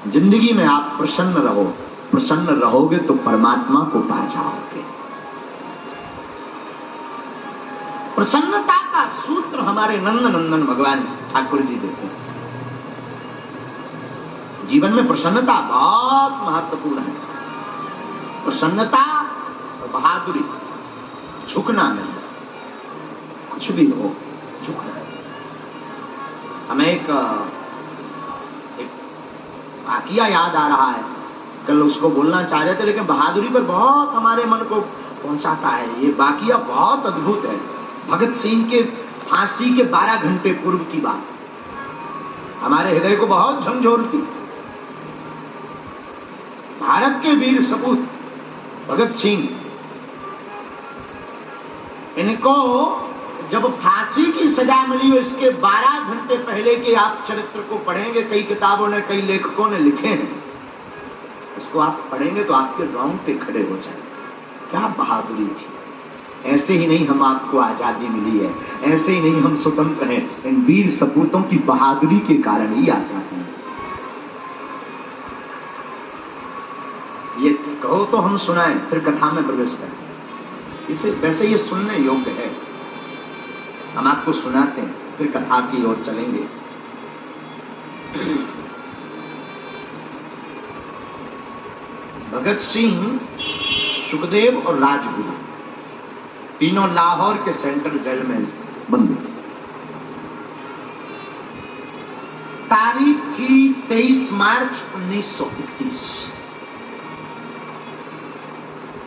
जिंदगी में आप प्रसन्न रहो, प्रसन्न रहोगे तो परमात्मा को पा जाओगे। प्रसन्नता का सूत्र हमारे नंद नंदन भगवान ठाकुर जी देते हैं। जीवन में प्रसन्नता बहुत महत्वपूर्ण है। प्रसन्नता और बहादुरी, झुकना नहीं, कुछ भी हो झुकना नहीं। हमें एक वाकिया याद आ रहा है, कल उसको बोलना चाह रहे थे लेकिन बहादुरी पर बहुत हमारे मन को पहुंचाता है। ये वाकिया बहुत अद्भुत है। भगत सिंह के फांसी के 12 घंटे पूर्व की बात हमारे हृदय को बहुत झंझोरती। भारत के वीर सपूत भगत सिंह, इनको जब फांसी की सजा मिली, इसके 12 घंटे पहले के आप चरित्र को पढ़ेंगे, कई किताबों ने, कई लेखकों ने लिखे हैं, इसको आप पढ़ेंगे तो आपके रोंगटे खड़े हो जाएंगे। क्या बहादुरी थी! ऐसे ही नहीं हम आपको आजादी मिली है, ऐसे ही नहीं हम स्वतंत्र हैं, इन वीर सपूतों की बहादुरी के कारण ही आजादी है। ये कहो तो हम सुनाएं, फिर कथा में प्रवेश करें। इसे वैसे ये सुनने योग्य है, हम आपको सुनाते हैं, फिर कथा की ओर चलेंगे। भगत सिंह, सुखदेव और राजगुरु तीनों लाहौर के सेंट्रल जेल में बंद थे। तारीख थी 23 मार्च 1931।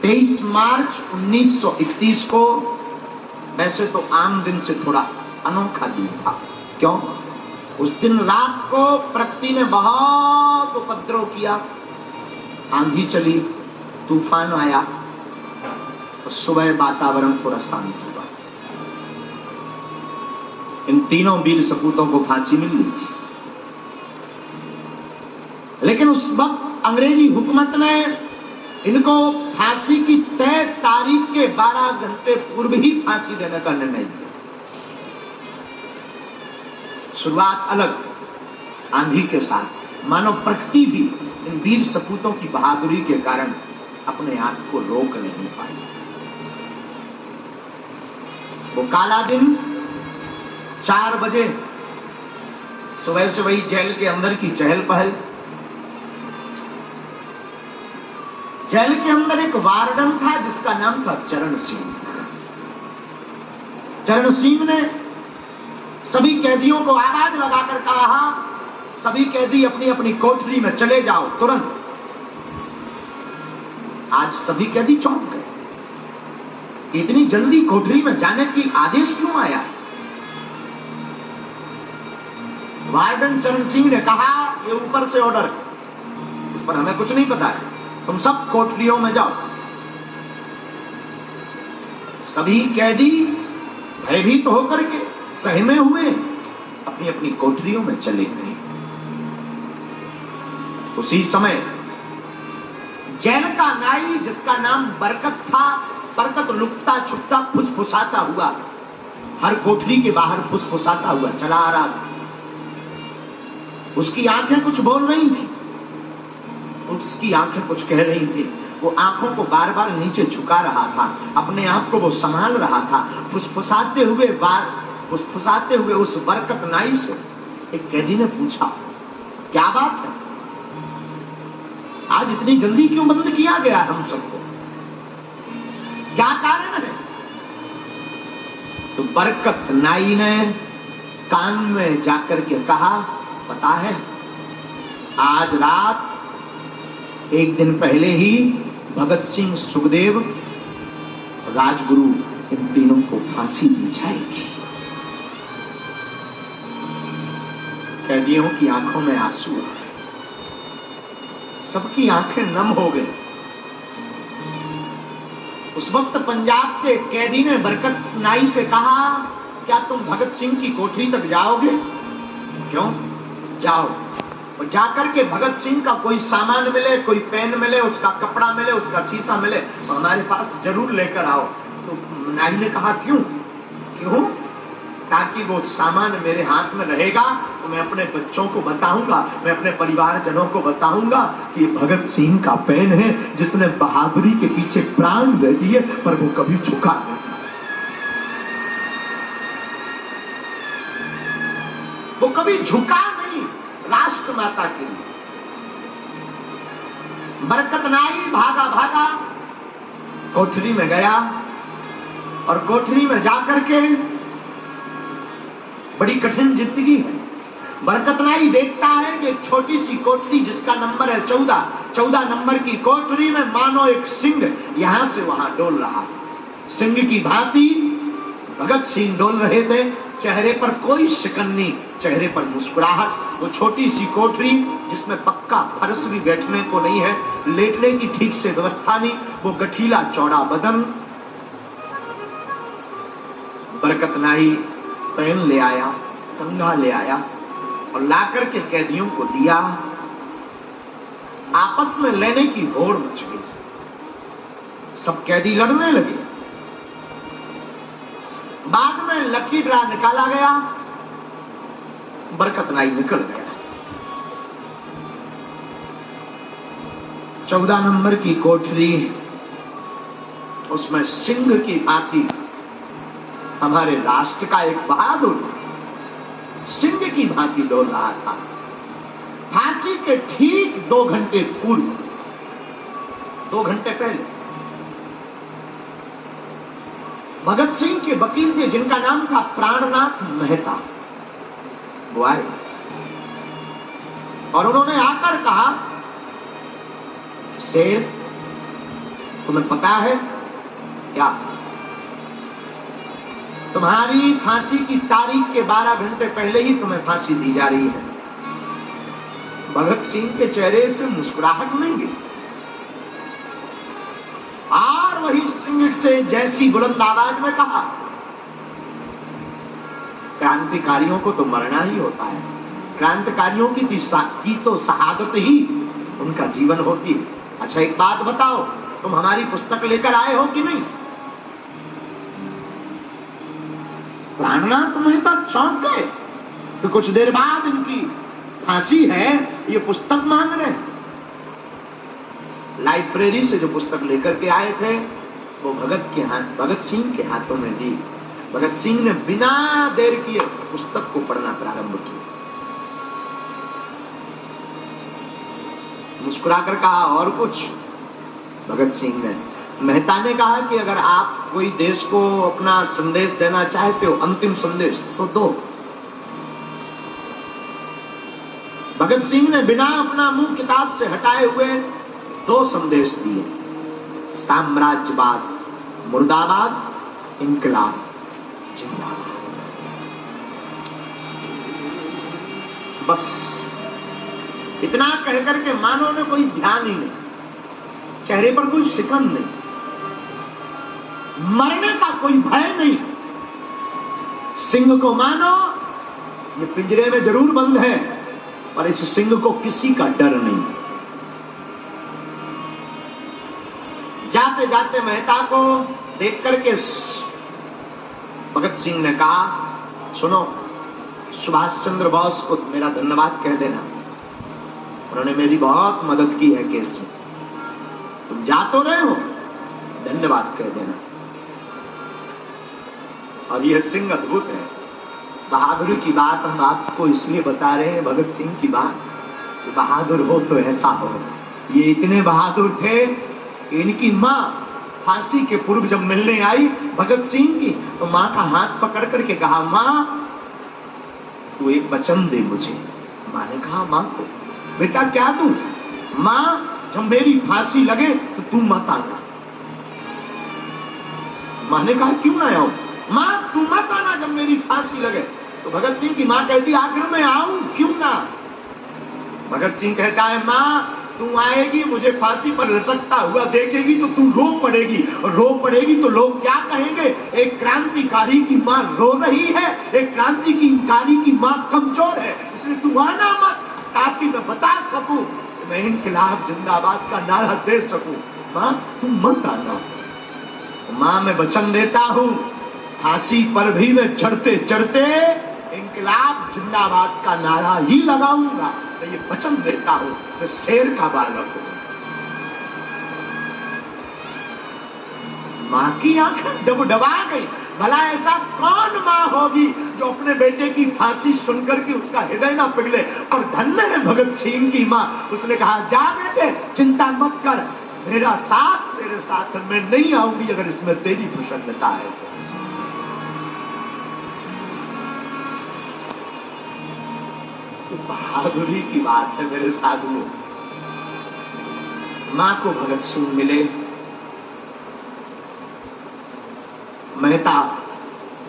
23 मार्च 1931 को वैसे तो आम दिन से थोड़ा अनोखा दिन था। क्यों? उस दिन रात को प्रकृति ने बहुत उपद्रव किया, आंधी चली, तूफान आया और सुबह वातावरण थोड़ा शांत हुआ। इन तीनों वीर सपूतों को फांसी मिल गई थी, लेकिन उस वक्त अंग्रेजी हुकूमत ने इनको फांसी की तय तारीख के 12 घंटे पूर्व ही फांसी देने का निर्णय लिया। शुरुआत अलग, आंधी के साथ, मानो प्रकृति भी इन वीर सपूतों की बहादुरी के कारण अपने आप को रोक नहीं पाई। वो काला दिन 4 बजे सुबह से वही जेल के अंदर की चहल पहल। जेल के अंदर एक वार्डन था जिसका नाम था चरण सिंह। चरण सिंह ने सभी कैदियों को आवाज लगाकर कहा, सभी कैदी अपनी अपनी कोठरी में चले जाओ तुरंत। आज सभी कैदी चौंक गए, इतनी जल्दी कोठरी में जाने की आदेश क्यों आया? वार्डन चरण सिंह ने कहा, ये ऊपर से ऑर्डर, उस पर हमें कुछ नहीं पता है, तुम सब कोठरियों में जाओ। सभी कैदी भयभीत होकर के सहमे हुए अपनी अपनी कोठरियों में चले गए। उसी समय जेल का नाई, जिसका नाम बरकत था, बरकत लुकता छुपता फुसफुसाता हुआ हर कोठरी के बाहर फुसफुसाता हुआ चला आ रहा था। उसकी आंखें कुछ बोल रही थी, उसकी आंखें कुछ कह रही थी। वो आंखों को बार बार नीचे झुका रहा था, अपने आप को वो संभाल रहा था। फुसफुसाते हुए उस बरकत नाई से एक कैदी ने पूछा, क्या बात है, आज इतनी जल्दी क्यों बंद किया गया हम सबको, क्या कारण है? तो बरकत नाई ने कान में जाकर के कहा, पता है, आज रात एक दिन पहले ही भगत सिंह, सुखदेव, राजगुरु, इन तीनों को फांसी दी जाएगी। कैदियों की आंखों में आंसू आ गए, सबकी आंखें नम हो गई। उस वक्त पंजाब के कैदी ने बरकत नाई से कहा, क्या तुम भगत सिंह की कोठरी तक जाओगे? क्यों? जाओ। और जाकर के भगत सिंह का कोई सामान मिले, कोई पेन मिले, उसका कपड़ा मिले, उसका शीशा मिले, तो हमारे पास जरूर लेकर आओ। तो नाई ने कहा, क्यों? ताकि वो सामान मेरे हाथ में रहेगा तो मैं अपने बच्चों को बताऊंगा, मैं अपने परिवारजनों को बताऊंगा कि ये भगत सिंह का पेन है जिसने बहादुरी के पीछे प्राण दे दिए पर वो कभी झुका नहीं। वो कभी झुका नहीं राष्ट्र माता के लिए। बरकत नाई भागा भागा कोठरी में गया और कोठरी में जाकर के बड़ी कठिन जिंदगी है। बरकत नाई देखता है कि एक छोटी सी कोठरी जिसका नंबर है 14 नंबर की कोठरी में मानो एक सिंह यहां से वहां डोल रहा है। सिंह की भांति भगत सिंह डोल रहे थे, चेहरे पर कोई शिकन नहीं, चेहरे पर मुस्कुराहट। वो छोटी सी कोठरी जिसमें पक्का फर्श भी बैठने को नहीं है, लेटने की ठीक से व्यवस्था नहीं, वो गठीला चौड़ा बदन। बरकत नाई पेन ले आया, कंघा ले आया और लाकर के कैदियों को दिया। आपस में लेने की होड़ मच गई, सब कैदी लड़ने लगे। बाद में लकी ड्रा निकाला गया, बरकत नाई निकल गया। 14 नंबर की कोठरी, उसमें सिंह की भांति हमारे राष्ट्र का एक बहादुर सिंह की भांति डोल रहा था। फांसी के ठीक 2 घंटे पूर्व, 2 घंटे पहले भगत सिंह के वकील थे जिनका नाम था प्राणनाथ मेहता, वो आए और उन्होंने आकर कहा, शेर तुम्हें पता है क्या, तुम्हारी फांसी की तारीख के 12 घंटे पहले ही तुम्हें फांसी दी जा रही है। भगत सिंह के चेहरे से मुस्कुराहट नहीं गई और वही सिंह से जैसी बुलंद आवाज में कहा, क्रांतिकारियों को तो मरना ही होता है, क्रांतिकारियों की तो शहादत ही उनका जीवन होती है। अच्छा एक बात बताओ, तुम हमारी पुस्तक लेकर आए हो कि नहीं? प्राणनाथ मेहता चौंक गए कि कुछ देर बाद इनकी फांसी है, ये पुस्तक मांग रहे हैं। लाइब्रेरी से जो पुस्तक लेकर के आए थे वो भगत सिंह के हाथों में दी। भगत सिंह ने बिना देर किए पुस्तक को पढ़ना प्रारंभ किया। मुस्कुराकर कहा, और कुछ? भगत सिंह ने, मेहता ने कहा कि अगर आप कोई देश को अपना संदेश देना चाहते हो, अंतिम संदेश, तो दो। भगत सिंह ने बिना अपना मुंह किताब से हटाए हुए 2 संदेश दिए, साम्राज्यवाद मुर्दाबाद, इंकलाब जिंदाबाद। बस इतना कहकर के मानो ने कोई ध्यान ही नहीं, चेहरे पर कोई शिकन नहीं, मरने का कोई भय नहीं। सिंह को मानो ये पिंजरे में जरूर बंद है पर इस सिंह को किसी का डर नहीं। जाते जाते मेहता को देख करके भगत सिंह ने कहा, सुनो, सुभाष चंद्र बोस को मेरा धन्यवाद कह देना, उन्होंने मेरी बहुत मदद की है केस में। तुम जा तो रहे हो, धन्यवाद कह देना। और यह सिंह अद्भुत है। बहादुरी की बात हम आपको इसलिए बता रहे हैं, भगत सिंह की बात, बहादुर हो तो ऐसा हो। ये इतने बहादुर थे कि इनकी माँ फांसी के पूर्व जब मिलने आई भगत सिंह की, तो माँ का हाथ पकड़ करके कहा, माँ तू एक वचन दे मुझे। माँ ने कहा, माँ को बेटा क्या दूं? माँ जब मेरी फांसी लगे तो तू मत आना। माँ ने कहा, क्यों ना आऊं? माँ तू मत आना जब मेरी फांसी लगे। तो भगत सिंह की माँ कहती, आखिर मैं आऊं क्यों ना? भगत सिंह कहता है, माँ तू आएगी, मुझे फांसी पर लटकता हुआ देखेगी तो तू रो पड़ेगी, और रो पड़ेगी तो लोग क्या कहेंगे? एक क्रांतिकारी की माँ रो रही है, एक क्रांतिकारी की माँ कमजोर है, इसलिए तू आना मत, ताकि मैं बता सकूं, मैं इनकलाब जिंदाबाद का नारा दे सकूं। माँ तुम मत आना। माँ मैं वचन देता हूं फांसी पर भी मैं चढ़ते चढ़ते इंकलाब जिंदाबाद का नारा ही लगाऊंगा। मैं ये वचन देता हूं, मैं शेर का बालक हूं। मां की आंखें डबडबा गई। भला ऐसा कौन मां होगी जो अपने बेटे की फांसी सुनकर के उसका हृदय ना पिघले। और धन्य है भगत सिंह की मां। उसने कहा, जा बेटे चिंता मत कर, मेरा साथ तेरे साथ में नहीं आऊंगी अगर इसमें तेरी प्रसन्नता है तो। बहादुरी की बात है मेरे साधुओं। मां को भगत सिंह मिले। मेहता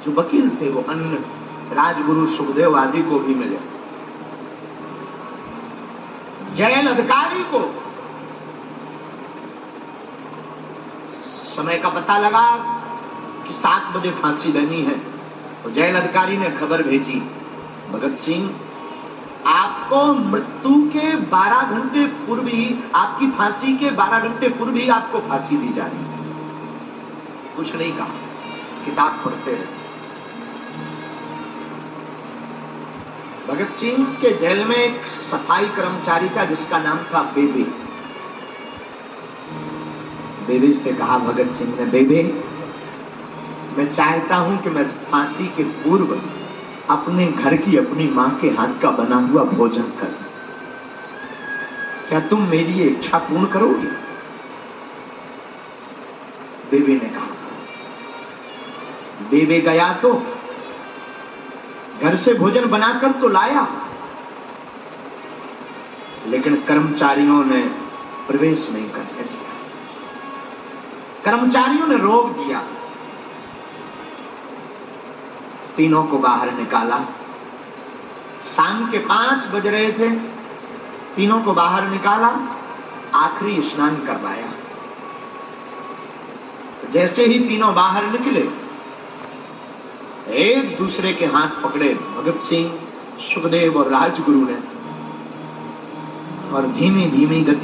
जो वकील थे वो अन्य राजगुरु सुखदेव आदि को भी मिले। जेल अधिकारी को समय का पता लगा कि 7 बजे फांसी देनी है। तो जेल अधिकारी ने खबर भेजी, भगत सिंह आपको मृत्यु के 12 घंटे पूर्व ही, आपकी फांसी के 12 घंटे पूर्व ही आपको फांसी दी जा रही है। कुछ नहीं कहा, किताब पढ़ते रहे। भगत सिंह के जेल में एक सफाई कर्मचारी था जिसका नाम था बेबे। बेबे से कहा भगत सिंह ने, बेबे मैं चाहता हूं कि मैं फांसी के पूर्व अपने घर की अपनी मां के हाथ का बना हुआ भोजन करूं। क्या तुम मेरी ये इच्छा पूर्ण करोगे? बेबे ने कहा। बेबे गया तो घर से भोजन बनाकर तो लाया, लेकिन कर्मचारियों ने प्रवेश नहीं करने दिया। कर्मचारियों ने रोक दिया। तीनों को बाहर निकाला। शाम के 5 बज रहे थे। तीनों को बाहर निकाला, आखिरी स्नान करवाया। जैसे ही तीनों बाहर निकले, एक दूसरे के हाथ पकड़े भगत सिंह, सुखदेव और राजगुरु ने, और धीमी धीमी गति